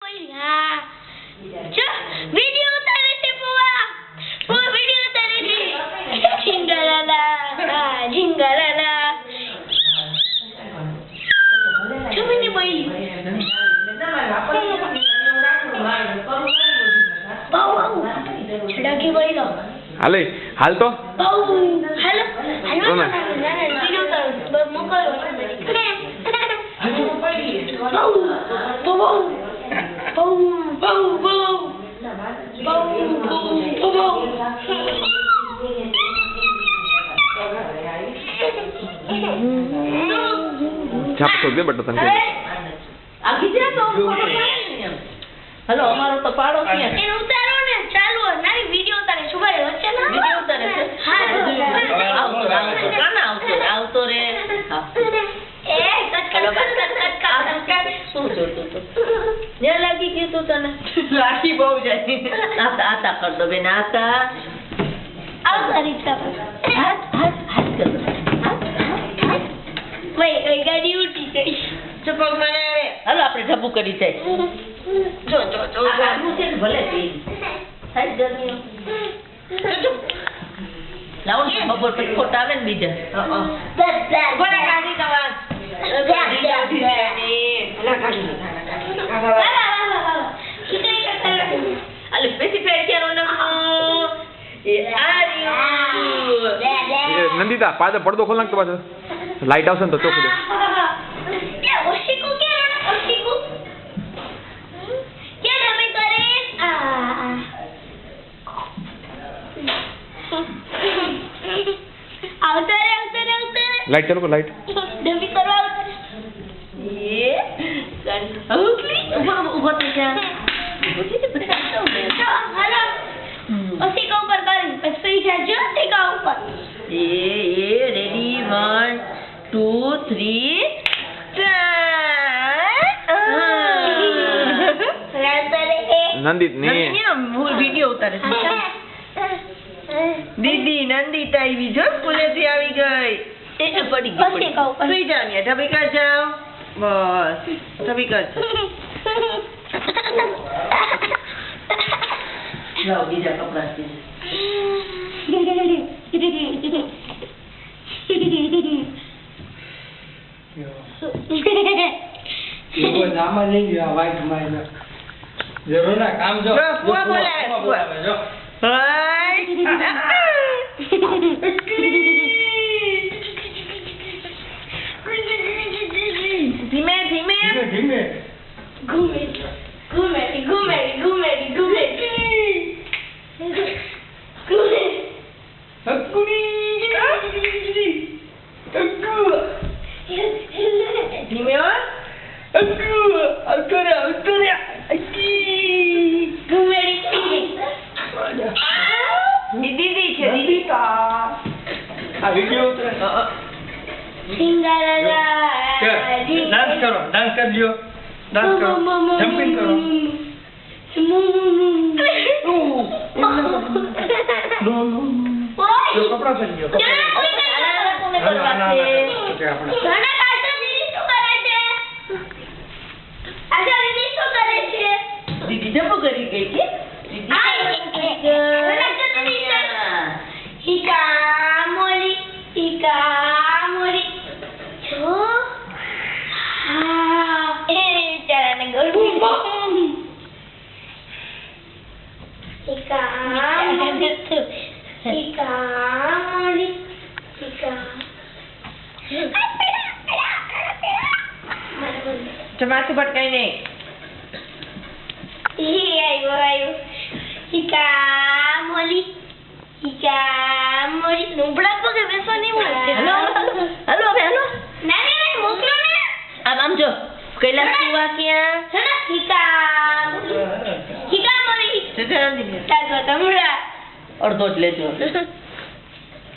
બોલી હા જો વિડિયો ઉતારે છે પોવા વિડિયો ઉતારે છે જિંગલાલા હા જિંગલાલા જો મને બોલી ડકી બોલો હાલે હાલ તો હાલો હાલો વિડિયો ઉતારો મોકલો છાપ તો દે બટા તને આખી છે તો હેલો અમારો તો પાડો છે એને ઉતારો ને ચાલુ નાની વિડિયો ઉતારે છું ભાઈ વચ્ચે ના વિડિયો ઉતારે છે હા કાના આવતો રે એ કટ શું જોતું તો ને લાગી ગયું તો તને લાગી બહુ જાય આતા કર દો બેન આતા આવ કરી છે હાથ કર દો ભાઈ ગાડી ઉઠી ગઈ ચપક મને હાલો આપણે ઢબુ કરી જાય જો આનું છે ભલે પી સાઈડ ગરમીઓ લાવો ને બપોર પછી ફોટા આવે ને બીજા બોલા કાઢી દવા અલે સ્પેસિફાઈ કેરો ને નંદિતા પાછળ પડદો ખોલ નાખ તો પાછળ લાઈટ આવશે ને તો ચોખ્ખું દે ઓશિકો કે ઓશિકો કે તમે કરે આવતે લાઈટ ચાલુ કર લાઈટ ડમી કરવા એ ઓકલી ઉભો થઈ જા હાલો ઓશિકો ઉપર કરી પછી જાજો ટીકા ઉપર એ રેડી 1 2 3 નંદિત ને વિડિયો ઉતારે છે દીદી નંદિતા આવી જો સ્કૂલેથી આવી ગઈ એ પડી ગઈ સુઈ જાવ ને ઢબી કર જાવ બસ ઢબી કર લાવ બીજા કપડા છે वो नामा नहीं गया वाइट माइन जरूर ना काम जो बुआ बोला जो हाय धीमे धीमे धीमे घूमे घूमे घूमे घूमे घूमे घूमे हकुनी धीमे और अकरा दीदी છે દીદી आ वीडियो डांस करो डांस कर लियो डांस करो जंपिंग करो जो कपड़ा पहन लियो દીદી જપો કરી ગઈ કે માથું ભટકાઈ નહીં આમ જો કૈલાસ કુવા ક્યાં અડધો જ લેજો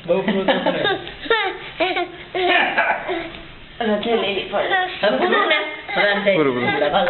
બહુ પ્રોસેસ રજા લેવી પડે. હવે પૂરું ને? હવે આમ જાય. પૂરું.